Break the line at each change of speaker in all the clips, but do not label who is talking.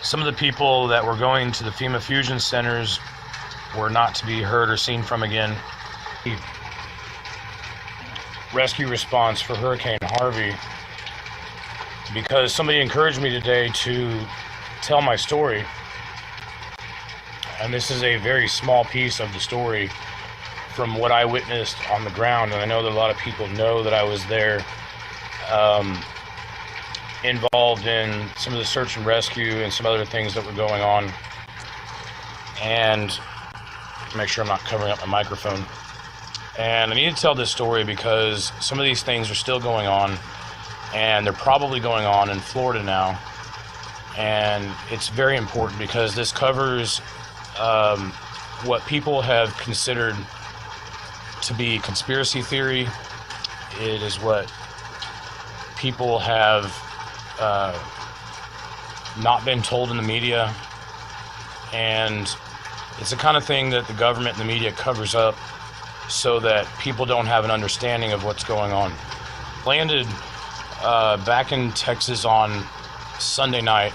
Some of the people that were going to the FEMA fusion centers were not to be heard or seen from again. Rescue response for Hurricane Harvey, because somebody encouraged me today to tell my story, and this is a very small piece of the story from what I witnessed on the ground. And I know that a lot of people know that I was there, involved in some of the search and rescue and some other things that were going on. And make sure I'm not covering up my microphone. And I need to tell this story because some of these things are still going on, and they're probably going on in Florida now. And it's very important because this covers what people have considered to be conspiracy theory. It is what people have not been told in the media, and it's the kind of thing that the government and the media covers up so that people don't have an understanding of what's going on. Landed back in Texas on Sunday night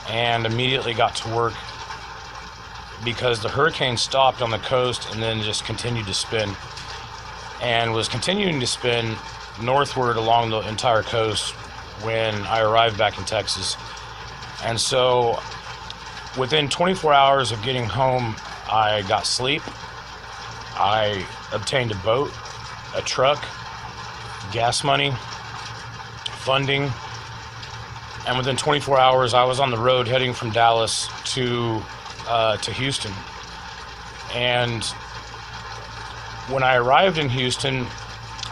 and immediately got to work because the hurricane stopped on the coast and then just continued to spin, and was continuing to spin northward along the entire coast when I arrived back in Texas. And so within 24 hours of getting home, I got sleep. I obtained a boat, a truck, gas money, funding, and within 24 hours I was on the road heading from Dallas to Houston. And when I arrived in Houston,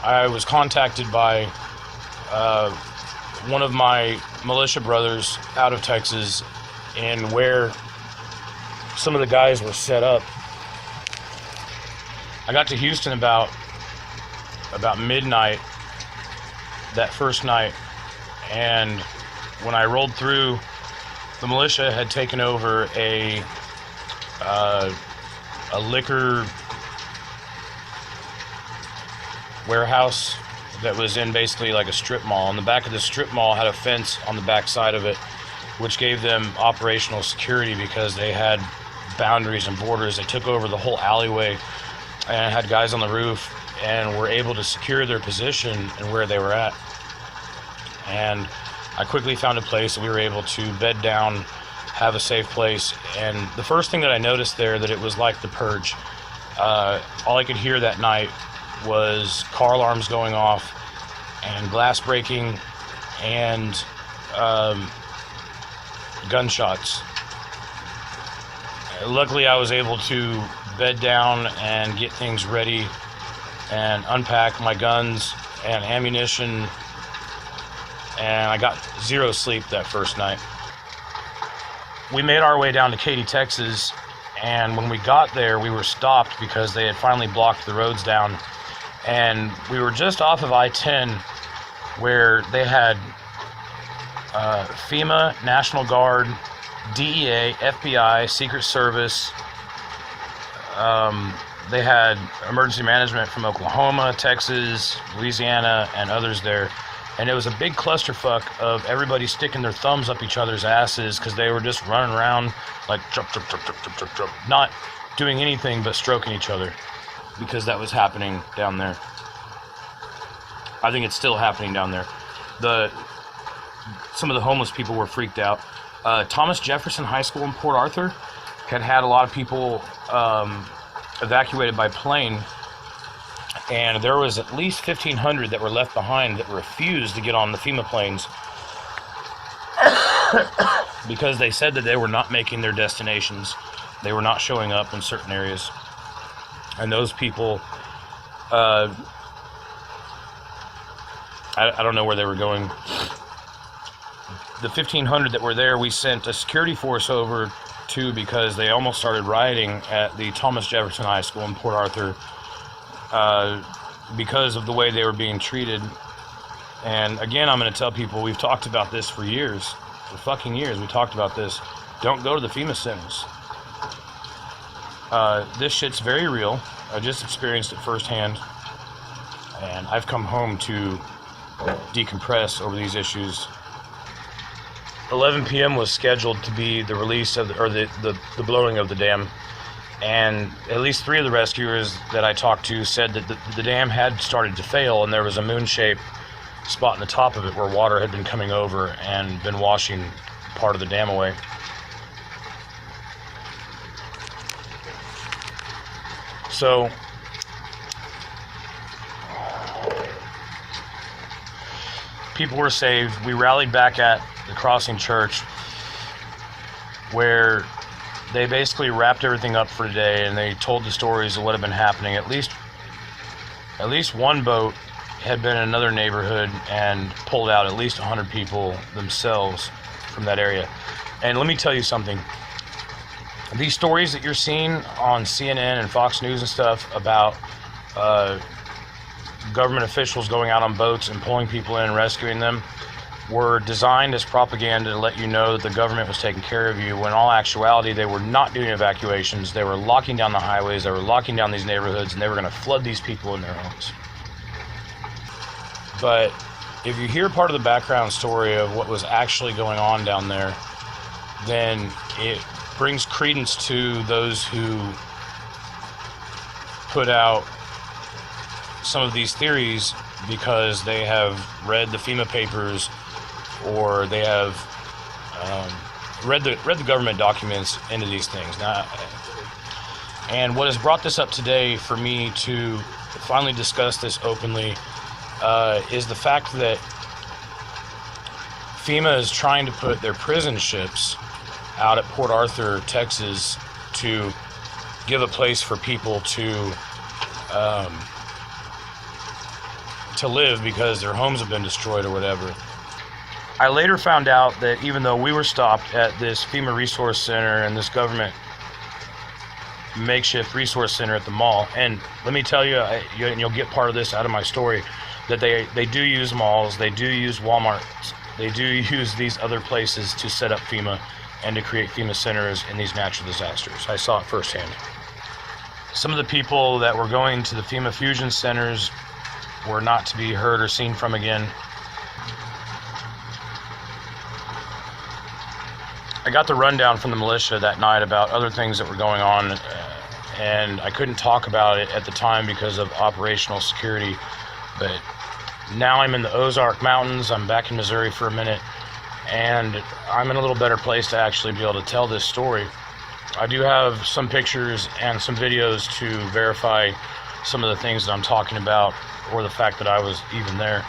I was contacted by one of my militia brothers out of Texas, and where some of the guys were set up. I got to Houston about midnight that first night, and when I rolled through, the militia had taken over a liquor warehouse that was in basically like a strip mall. And the back of the strip mall had a fence on the back side of it, which gave them operational security because they had boundaries and borders. They took over the whole alleyway and had guys on the roof and were able to secure their position and where they were at. And I quickly found a place that we were able to bed down, have a safe place. And the first thing that I noticed there, that it was like the purge. All I could hear that night was car alarms going off and glass breaking and gunshots. Luckily, I was able to bed down and get things ready and unpack my guns and ammunition, and I got zero sleep that first night. We made our way down to Katy, Texas, and when we got there, we were stopped because they had finally blocked the roads down, and we were just off of I-10 where they had FEMA, National Guard, DEA, FBI, Secret Service. They had emergency management from Oklahoma, Texas, Louisiana, and others there. And it was a big clusterfuck of everybody sticking their thumbs up each other's asses because they were just running around like jump, not doing anything but stroking each other, because that was happening down there. I think it's still happening down there. Some of the homeless people were freaked out. Thomas Jefferson High School in Port Arthur had a lot of people evacuated by plane, and there was at least 1,500 that were left behind that refused to get on the FEMA planes because they said that they were not making their destinations. They were not showing up in certain areas. And those people, I don't know where they were going. The 1,500 that were there, we sent a security force over to, because they almost started rioting at the Thomas Jefferson High School in Port Arthur because of the way they were being treated. And again, I'm going to tell people, we've talked about this for years, for fucking years. We talked about this. Don't go to the FEMA centers. This shit's very real. I just experienced it firsthand, and I've come home to decompress over these issues. 11 p.m. was scheduled to be the release of the blowing of the dam. And at least 3 of the rescuers that I talked to said that the dam had started to fail, and there was a moon-shaped spot in the top of it where water had been coming over and been washing part of the dam away. So people were saved. We rallied back at the Crossing Church, where they basically wrapped everything up for today, and they told the stories of what had been happening. At least one boat had been in another neighborhood and pulled out at least 100 people themselves from that area. And let me tell you something. These stories that you're seeing on CNN and Fox News and stuff about government officials going out on boats and pulling people in and rescuing them were designed as propaganda to let you know that the government was taking care of you, when in all actuality they were not doing evacuations. They were locking down the highways, they were locking down these neighborhoods, and they were going to flood these people in their homes. But if you hear part of the background story of what was actually going on down there, then it brings credence to those who put out some of these theories because they have read the FEMA papers, or they have read the government documents into these things. Now, and what has brought this up today for me to finally discuss this openly is the fact that FEMA is trying to put their prison ships out at Port Arthur, Texas, to give a place for people to live because their homes have been destroyed or whatever. I later found out that even though we were stopped at this FEMA resource center and this government makeshift resource center at the mall, and let me tell you, and you'll get part of this out of my story, that they do use malls, they do use Walmarts, they do use these other places to set up FEMA and to create FEMA centers in these natural disasters. I saw it firsthand. Some of the people that were going to the FEMA fusion centers were not to be heard or seen from again. I got the rundown from the militia that night about other things that were going on, and I couldn't talk about it at the time because of operational security. But now I'm in the Ozark Mountains. I'm back in Missouri for a minute, and I'm in a little better place to actually be able to tell this story. I do have some pictures and some videos to verify some of the things that I'm talking about, or the fact that I was even there.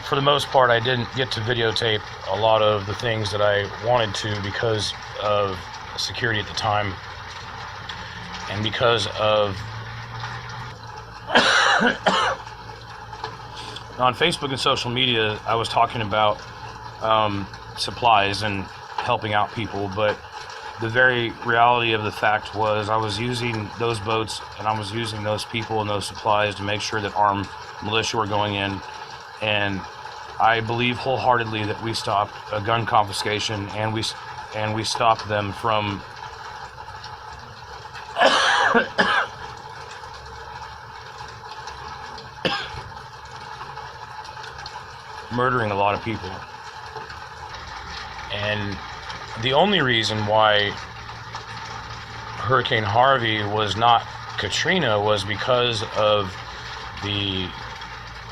For the most part, I didn't get to videotape a lot of the things that I wanted to because of security at the time, and because of on Facebook and social media, I was talking about supplies and helping out people, but the very reality of the fact was I was using those boats and I was using those people and those supplies to make sure that armed militia were going in. And I believe wholeheartedly that we stopped a gun confiscation, and we stopped them from murdering a lot of people. And the only reason why Hurricane Harvey was not Katrina was because of the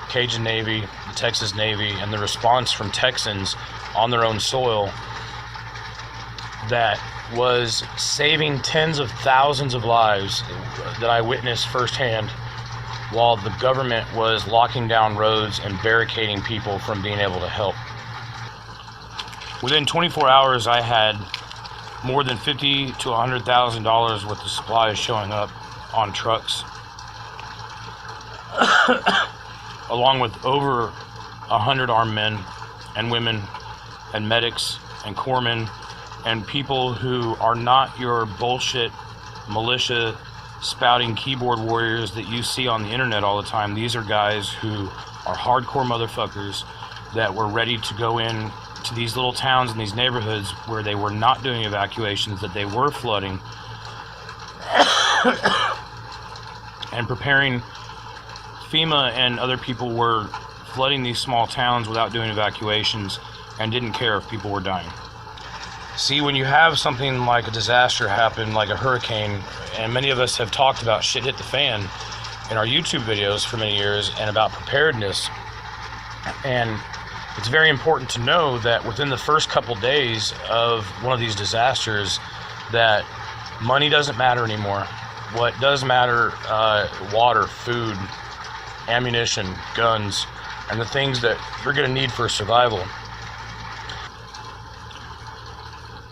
Cajun Navy, the Texas Navy, and the response from Texans on their own soil that was saving tens of thousands of lives that I witnessed firsthand, while the government was locking down roads and barricading people from being able to help. Within 24 hours, I had more than $50,000 to $100,000 worth of supplies showing up on trucks, along with over 100 armed men and women and medics and corpsmen and people who are not your bullshit militia spouting keyboard warriors that you see on the internet all the time. These are guys who are hardcore motherfuckers that were ready to go in to these little towns and these neighborhoods where they were not doing evacuations, that they were flooding and preparing. FEMA and other people were flooding these small towns without doing evacuations, and didn't care if people were dying. See, when you have something like a disaster happen, like a hurricane, and many of us have talked about shit hit the fan in our YouTube videos for many years and about preparedness. And it's very important to know that within the first couple days of one of these disasters, that money doesn't matter anymore. What does matter, water, food, ammunition, guns, and the things that you're going to need for survival.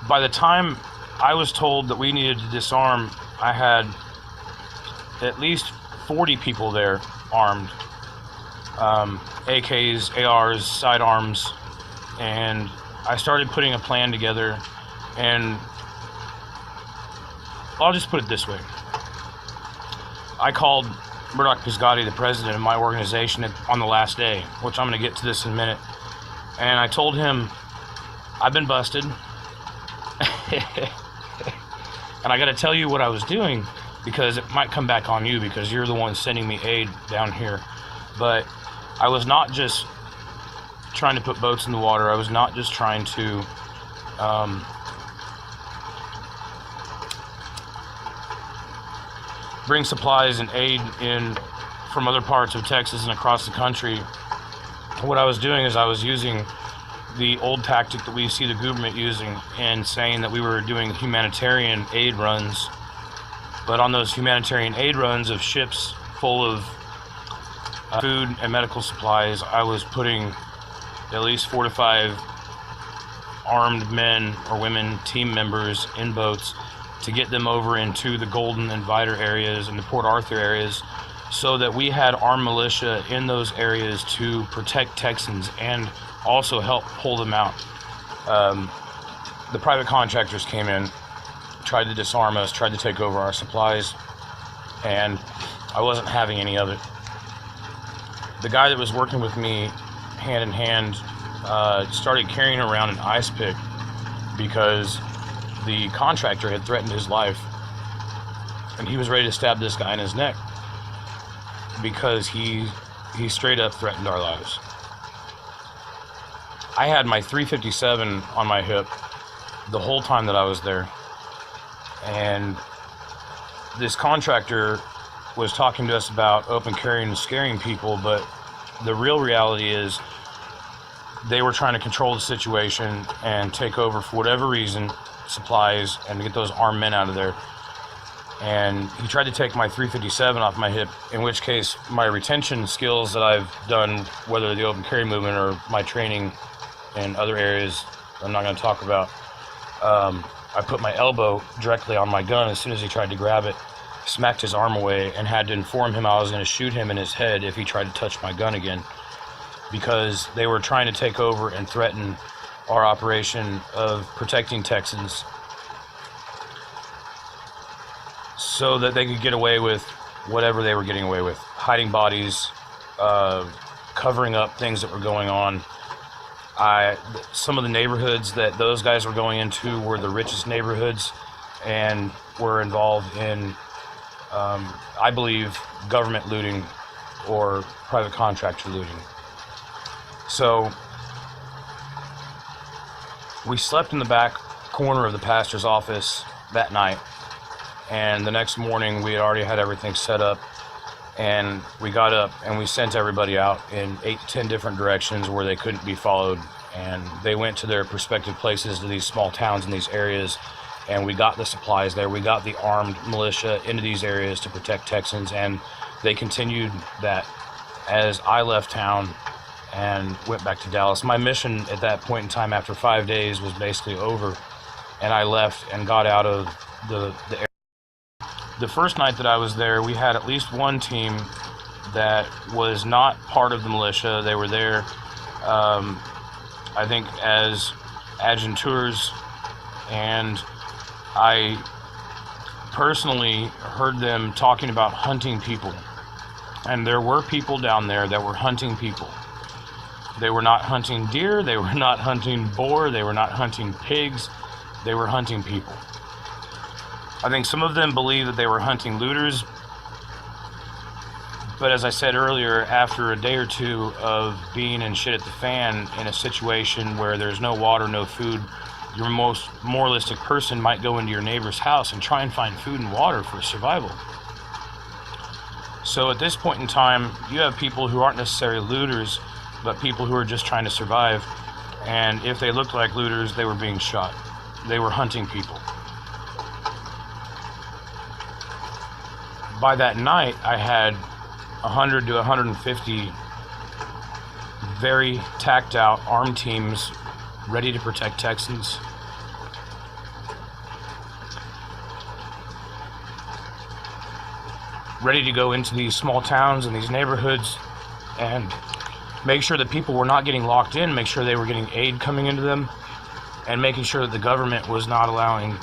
By the time I was told that we needed to disarm, I had at least 40 people there armed. AKs, ARs, sidearms, and I started putting a plan together, and I'll just put it this way. I called Murdoch Pisgatti, the president of my organization, on the last day, which I'm going to get to this in a minute, and I told him, I've been busted, and I got to tell you what I was doing, because it might come back on you, because you're the one sending me aid down here. But I was not just trying to put boats in the water. I was not just trying to bring supplies and aid in from other parts of Texas and across the country. What I was doing is I was using the old tactic that we see the government using, and saying that we were doing humanitarian aid runs. But on those humanitarian aid runs of ships full of food and medical supplies, I was putting at least 4 to 5 armed men or women, team members, in boats to get them over into the Golden and Vidor areas and the Port Arthur areas, so that we had armed militia in those areas to protect Texans and also help pull them out. The private contractors came in, tried to disarm us, tried to take over our supplies, and I wasn't having any of it. The guy that was working with me hand in hand started carrying around an ice pick because the contractor had threatened his life, and he was ready to stab this guy in his neck because he straight up threatened our lives. I had my .357 on my hip the whole time that I was there, and this contractor was talking to us about open carrying and scaring people, but the real reality is they were trying to control the situation and take over, for whatever reason, supplies, and get those armed men out of there. And he tried to take my .357 off my hip, in which case my retention skills that I've done, whether the open carry movement or my training in other areas I'm not going to talk about, I put my elbow directly on my gun as soon as he tried to grab it, smacked his arm away, and had to inform him I was going to shoot him in his head if he tried to touch my gun again, because they were trying to take over and threaten our operation of protecting Texans so that they could get away with whatever they were getting away with, hiding bodies, covering up things that were going on. Some of the neighborhoods that those guys were going into were the richest neighborhoods and were involved in, I believe, government looting or private contractor looting. So we slept in the back corner of the pastor's office that night, and the next morning we had already had everything set up, and we got up and we sent everybody out in 8 to 10 different directions where they couldn't be followed, and they went to their respective places, to these small towns in these areas, and we got the supplies there. We got the armed militia into these areas to protect Texans, and they continued that as I left town and went back to Dallas. My mission at that point in time, after 5 days, was basically over, and I left and got out of the area. The first night that I was there, we had at least one team that was not part of the militia. They were there, I think, as adjutants, and I personally heard them talking about hunting people. And there were people down there that were hunting people. They were not hunting deer, they were not hunting boar, they were not hunting pigs, they were hunting people. I think some of them believed that they were hunting looters, But as I said earlier, after a day or two of being in shit at the fan in a situation where there's no water, no food, your most moralistic person might go into your neighbor's house and try and find food and water for survival. So at this point in time, you have people who aren't necessarily looters, but people who are just trying to survive. And if they looked like looters, they were being shot. They were hunting people. By that night, I had 100 to 150 very tacked out armed teams ready to protect Texans. Ready to go into these small towns and these neighborhoods and make sure that people were not getting locked in, make sure they were getting aid coming into them, and making sure that the government was not allowing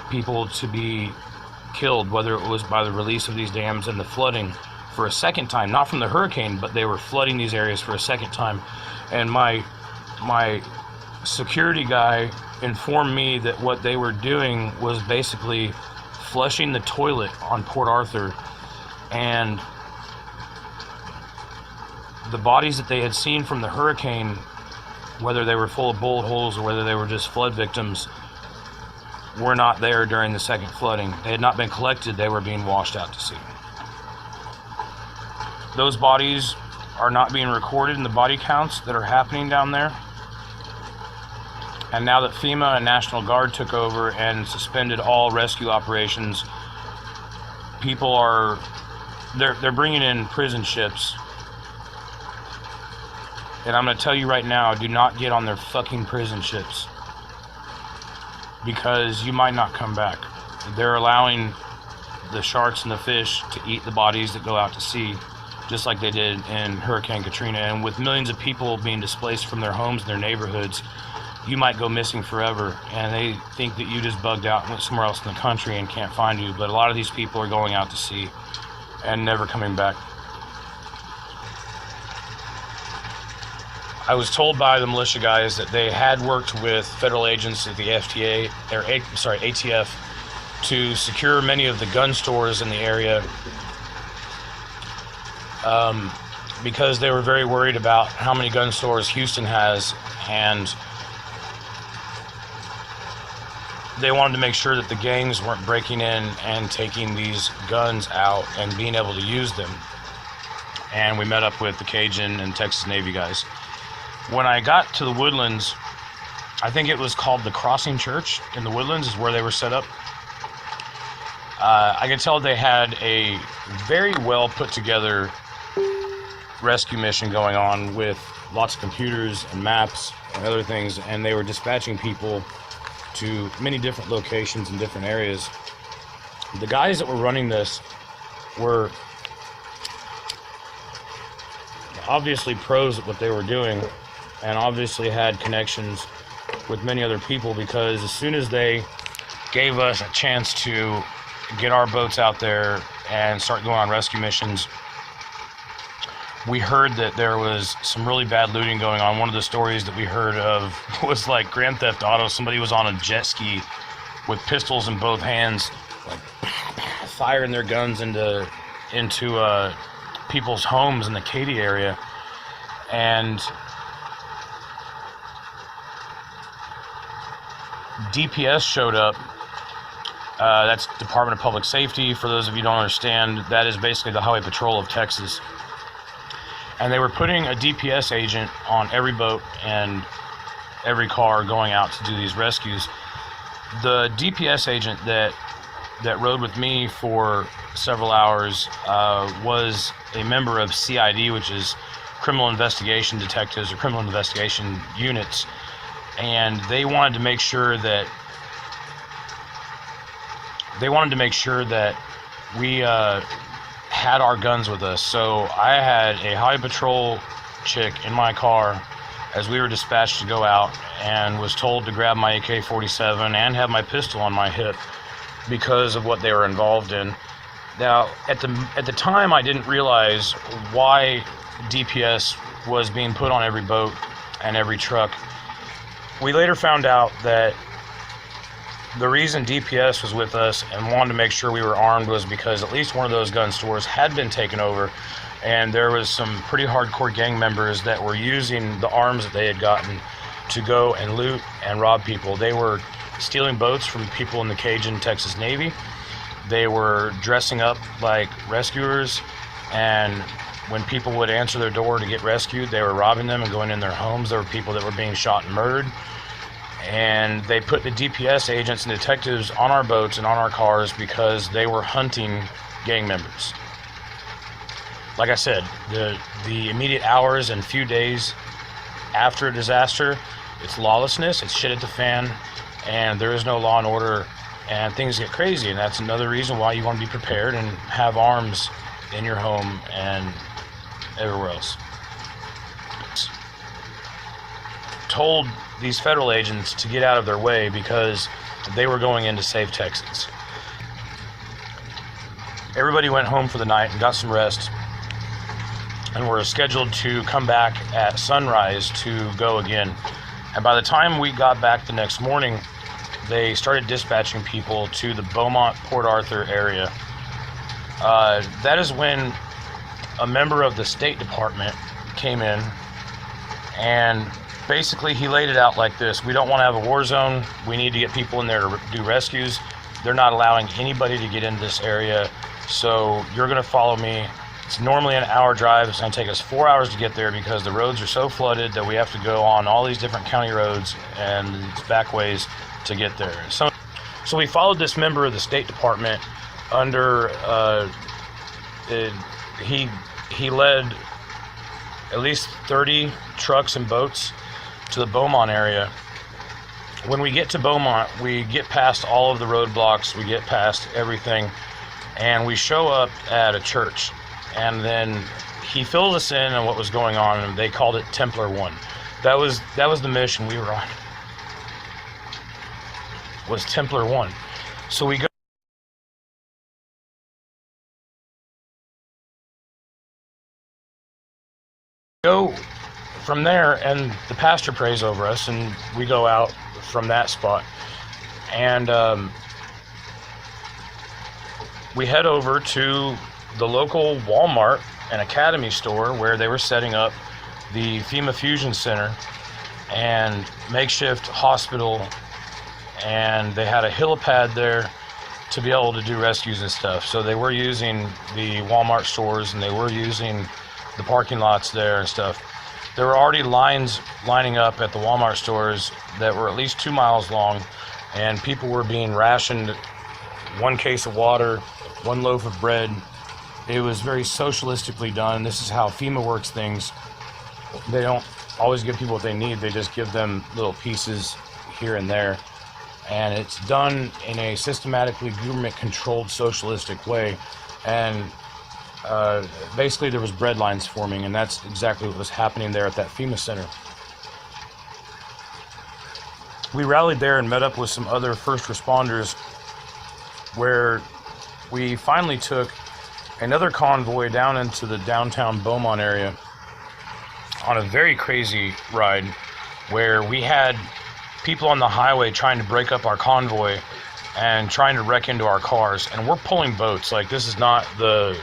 people to be killed, whether it was by the release of these dams and the flooding for a second time, not from the hurricane, but they were flooding these areas for a second time. And my security guy informed me that what they were doing was basically flushing the toilet on Port Arthur, and the bodies that they had seen from the hurricane, whether they were full of bullet holes or whether they were just flood victims, were not there during the second flooding. They had not been collected, they were being washed out to sea. Those bodies are not being recorded in the body counts that are happening down there. And now that FEMA and National Guard took over and suspended all rescue operations, people are, they're bringing in prison ships. And I'm going to tell you right now, do not get on their fucking prison ships, because you might not come back. They're allowing the sharks and the fish to eat the bodies that go out to sea, just like they did in Hurricane Katrina. And with millions of people being displaced from their homes and their neighborhoods, you might go missing forever, and they think that you just bugged out and went somewhere else in the country and can't find you. But a lot of these people are going out to sea and never coming back. I was told by the militia guys that they had worked with federal agents at the ATF to secure many of the gun stores in the area, because they were very worried about how many gun stores Houston has, and they wanted to make sure that the gangs weren't breaking in and taking these guns out and being able to use them. And we met up with the Cajun and Texas Navy guys. When I got to the Woodlands, I think it was called the Crossing Church in the Woodlands is where they were set up. I could tell they had a very well put together rescue mission going on with lots of computers and maps and other things, and they were dispatching people to many different locations in different areas. The guys that were running this were obviously pros at what they were doing, and obviously had connections with many other people, because as soon as they gave us a chance to get our boats out there and start going on rescue missions, we heard that there was some really bad looting going on. One of the stories that we heard of was like Grand Theft Auto. Somebody was on a jet ski with pistols in both hands, like firing their guns into people's homes in the Katy area. And DPS showed up. That's Department of Public Safety. For those of you who don't understand, that is basically the Highway Patrol of Texas. And they were putting a DPS agent on every boat and every car going out to do these rescues. The DPS agent that rode with me for several hours was a member of CID, which is Criminal Investigation Detectives or Criminal Investigation Units. And they wanted to make sure that we had our guns with us. So I had a Highway Patrol chick in my car as we were dispatched to go out, and was told to grab my AK-47 and have my pistol on my hip because of what they were involved in. Now, at the time, I didn't realize why DPS was being put on every boat and every truck. We later found out that the reason DPS was with us and wanted to make sure we were armed was because at least one of those gun stores had been taken over and there was some pretty hardcore gang members that were using the arms that they had gotten to go and loot and rob people. They were stealing boats from people in the Cajun Texas Navy. They were dressing up like rescuers, and when people would answer their door to get rescued, they were robbing them and going in their homes. There were people that were being shot and murdered, and they put the DPS agents and detectives on our boats and on our cars because they were hunting gang members. Like I said, the immediate hours and few days after a disaster, it's lawlessness, it's shit at the fan, and there is no law and order, and things get crazy. And that's another reason why you want to be prepared and have arms in your home and everywhere else. Told these federal agents to get out of their way because they were going in to save Texans. Everybody went home for the night and got some rest, and were scheduled to come back at sunrise to go again. And by the time we got back the next morning, they started dispatching people to the Beaumont, Port Arthur area. That is when a member of the State Department came in, and basically he laid it out like this: we don't want to have a war zone. We need to get people in there to do rescues. They're not allowing anybody to get into this area, so you're going to follow me. It's normally an hour drive. It's going to take us 4 hours to get there because the roads are so flooded that we have to go on all these different county roads and back ways to get there. So we followed this member of the State Department under, he led at least 30 trucks and boats to the Beaumont area. When we get to Beaumont, we get past all of the roadblocks, we get past everything, and we show up at a church. And then he filled us in on what was going on, and they called it Templar 1. That was the mission we were on, was Templar 1. So we go from there, and the pastor prays over us, and we go out from that spot. And we head over to the local Walmart and Academy store where they were setting up the FEMA Fusion Center and makeshift hospital, and they had a helipad there to be able to do rescues and stuff. So they were using the Walmart stores, and they were using the parking lots there and stuff. There were already lines lining up at the Walmart stores that were at least 2 miles long, and people were being rationed 1 case of water, 1 loaf of bread. It was very socialistically done. This is how FEMA works things. They don't always give people what they need. They just give them little pieces here and there. And it's done in a systematically government-controlled socialistic way. And basically there was bread lines forming, and that's exactly what was happening there at that FEMA center. We rallied there and met up with some other first responders, where we finally took another convoy down into the downtown Beaumont area on a very crazy ride, where we had people on the highway trying to break up our convoy and trying to wreck into our cars, and we're pulling boats. Like, this is not the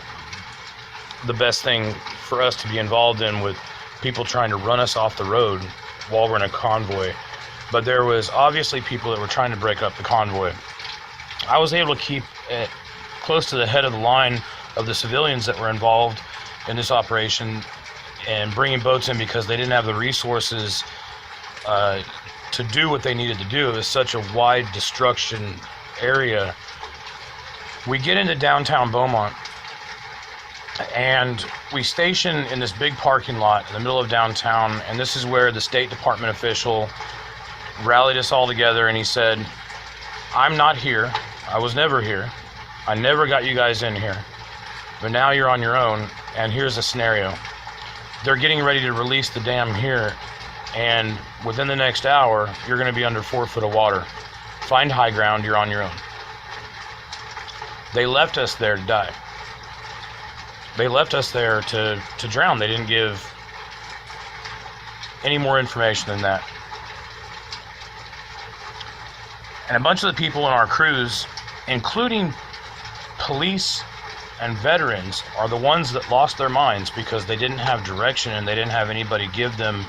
best thing for us to be involved in, with people trying to run us off the road while we're in a convoy. But there was obviously people that were trying to break up the convoy. I was able to keep it close to the head of the line of the civilians that were involved in this operation and bringing boats in because they didn't have the resources to do what they needed to do. It was such a wide destruction area. We get into downtown Beaumont, and we station in this big parking lot in the middle of downtown, and this is where the State Department official rallied us all together, and he said, "I'm not here. I was never here. I never got you guys in here. But now you're on your own, and here's a scenario. They're getting ready to release the dam here, and within the next hour, you're going to be under 4 foot of water. Find high ground, you're on your own." They left us there to die. They left us there to drown. They didn't give any more information than that. And a bunch of the people in our crews, including police and veterans are the ones that lost their minds because they didn't have direction and they didn't have anybody give them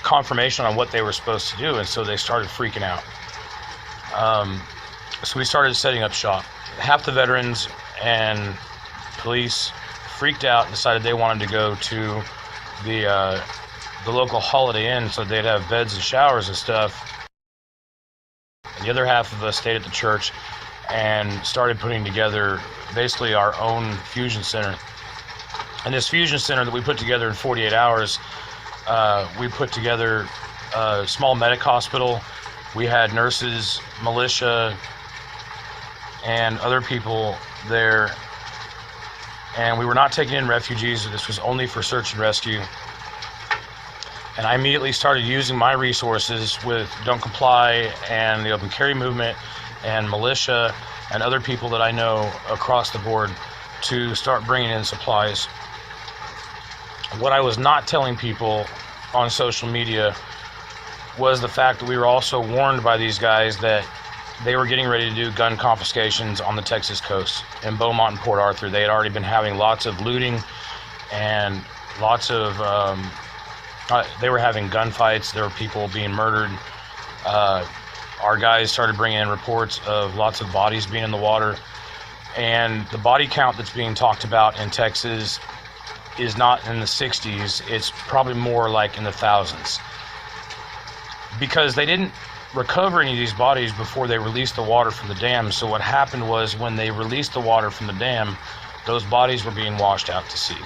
confirmation on what they were supposed to do, and so they started freaking out. So we started setting up shop. Half the veterans and police freaked out and decided they wanted to go to the local Holiday Inn so they'd have beds and showers and stuff. And the other half of us stayed at the church and started putting together basically our own fusion center. And this fusion center that we put together in 48 hours, we put together a small medic hospital. We had nurses, militia, and other people there. And we were not taking in refugees. This was only for search and rescue. And I immediately started using my resources with Don't Comply and the Open Carry movement and militia and other people that I know across the board to start bringing in supplies. What I was not telling people on social media was the fact that we were also warned by these guys that they were getting ready to do gun confiscations on the Texas coast in Beaumont and Port Arthur. They had already been having lots of looting and lots of they were having gunfights. There were people being murdered. Our guys started bringing in reports of lots of bodies being in the water. And the body count that's being talked about in Texas is not in the 60s. It's probably more like in the thousands. Because they didn't recover any of these bodies before they released the water from the dam. So what happened was when they released the water from the dam, those bodies were being washed out to sea.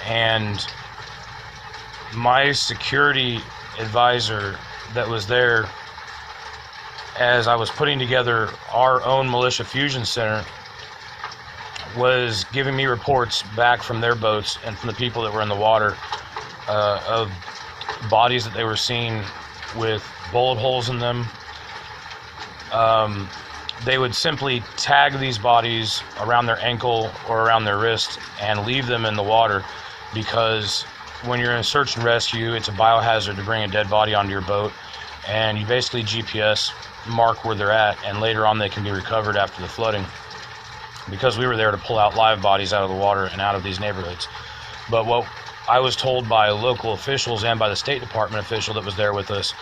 And my security advisor that was there as I was putting together our own militia fusion center was giving me reports back from their boats and from the people that were in the water of bodies that they were seeing with bullet holes in them. They would simply tag these bodies around their ankle or around their wrist and leave them in the water, because when you're in search and rescue, it's a biohazard to bring a dead body onto your boat, and you basically GPS mark where they're at, and later on they can be recovered after the flooding, because we were there to pull out live bodies out of the water and out of these neighborhoods. But what I was told by local officials and by the State Department official that was there with us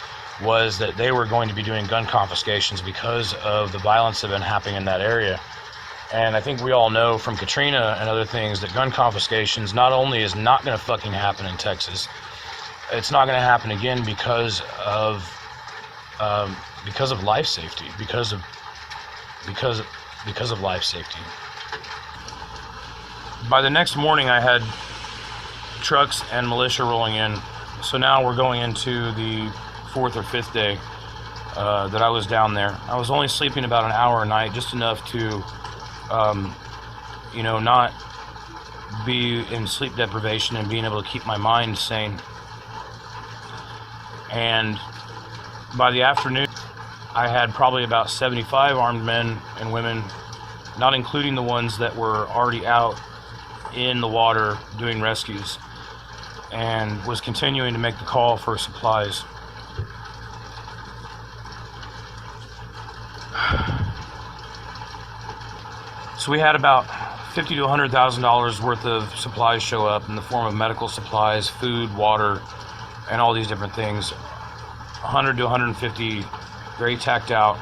was that they were going to be doing gun confiscations because of the violence that had been happening in that area. And I think we all know from Katrina and other things that gun confiscations not only is not going to fucking happen in Texas, it's not going to happen again because of life safety, because of life safety. By the next morning, I had trucks and militia rolling in. So now we're going into the 4th or 5th day that I was down there. I was only sleeping about an hour a night, just enough to not be in sleep deprivation and being able to keep my mind sane. And by the afternoon, I had probably about 75 armed men and women, not including the ones that were already out in the water doing rescues, and was continuing to make the call for supplies. So we had about $50,000 to $100,000 worth of supplies show up in the form of medical supplies, food, water, and all these different things. 100 to 150 very tacked out,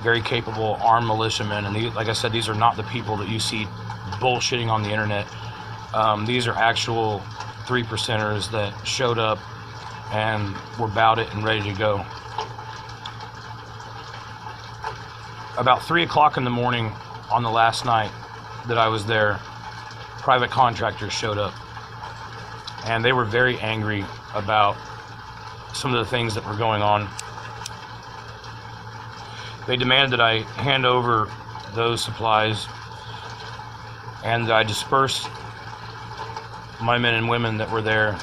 very capable armed militiamen. And these, like I said, these are not the people that you see bullshitting on the internet. These are actual 3%ers that showed up and were about it and ready to go. About 3 o'clock in the morning on the last night that I was there, private contractors showed up, and they were very angry about some of the things that were going on. They demanded that I hand over those supplies, and I dispersed my men and women that were there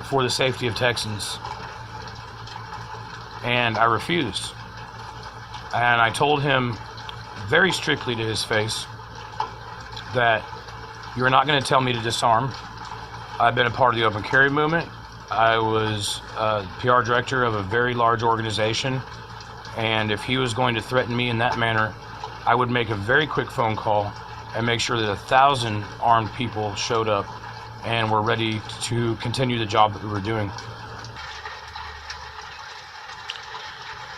for the safety of Texans. And I refused. And I told him very strictly to his face that you're not going to tell me to disarm. I've been a part of the Open Carry movement. I was PR director of a very large organization, And if he was going to threaten me in that manner, I would make a very quick phone call and make sure that 1,000 armed people showed up and were ready to continue the job that we were doing.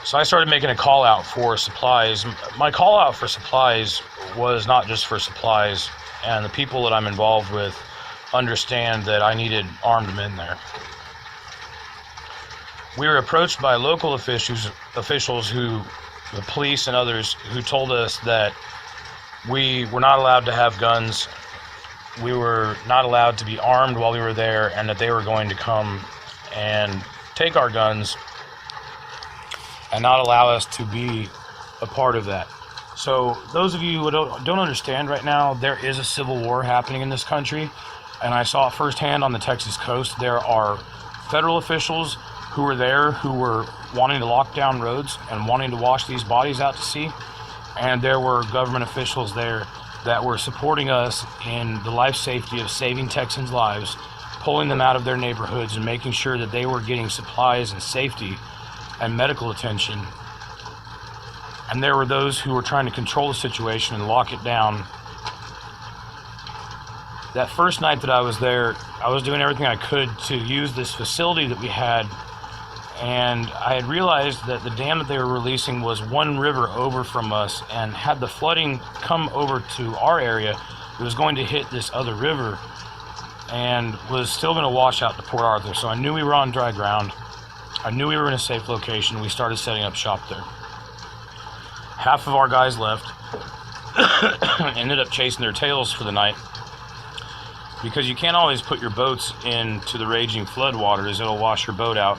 So I started making a call out for supplies. My call out for supplies was not just for supplies, and the people that I'm involved with understand that I needed armed men there. We were approached by local officials who, the police and others, who told us that we were not allowed to have guns, we were not allowed to be armed while we were there, and that they were going to come and take our guns and not allow us to be a part of that. So those of you who don't understand right now, there is a civil war happening in this country, and I saw it firsthand on the Texas coast. There are federal officials who were there who were wanting to lock down roads and wanting to wash these bodies out to sea, and there were government officials there that were supporting us in the life safety of saving Texans' lives, pulling them out of their neighborhoods and making sure that they were getting supplies and safety and medical attention. And there were those who were trying to control the situation and lock it down. That first night that I was there, I was doing everything I could to use this facility that we had, and I had realized that the dam that they were releasing was one river over from us, and had the flooding come over to our area, it was going to hit this other river and was still going to wash out to Port Arthur. So I knew we were on dry ground. I knew we were in a safe location. We started setting up shop there. Half of our guys left, ended up chasing their tails for the night, because you can't always put your boats into the raging flood waters. It'll wash your boat out,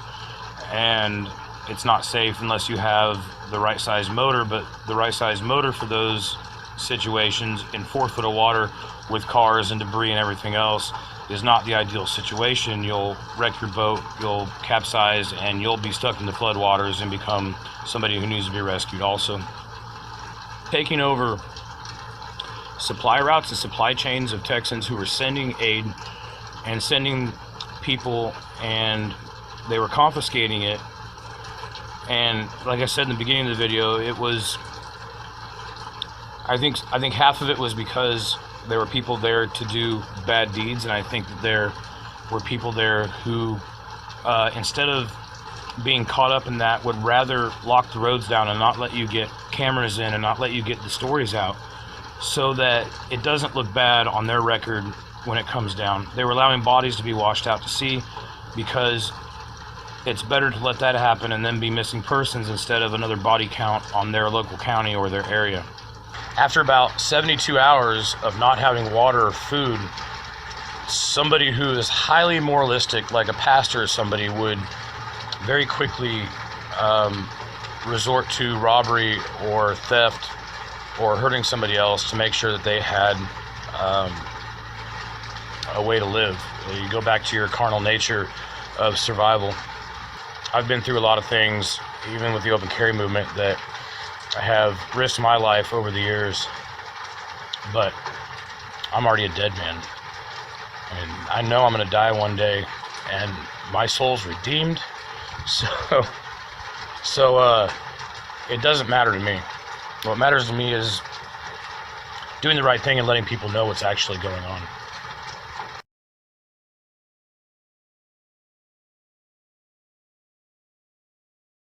and it's not safe unless you have the right size motor. But the right size motor for those situations in 4 foot of water with cars and debris and everything else is not the ideal situation. You'll wreck your boat, you'll capsize, and you'll be stuck in the flood waters and become somebody who needs to be rescued also. Taking over supply routes and supply chains of Texans who were sending aid and sending people, and they were confiscating it. And like I said in the beginning of the video, it was, I think half of it was because there were people there to do bad deeds, and I think that there were people there who, instead of being caught up in that, would rather lock the roads down and not let you get cameras in and not let you get the stories out, so that it doesn't look bad on their record when it comes down. They were allowing bodies to be washed out to sea because it's better to let that happen and then be missing persons instead of another body count on their local county or their area. After about 72 hours of not having water or food, somebody who is highly moralistic, like a pastor or somebody, would very quickly resort to robbery or theft or hurting somebody else to make sure that they had a way to live. You go back to your carnal nature of survival. I've been through a lot of things, even with the open carry movement, that I have risked my life over the years, but I'm already a dead man. And I know I'm going to die one day, and my soul's redeemed. So it doesn't matter to me. What matters to me is doing the right thing and letting people know what's actually going on.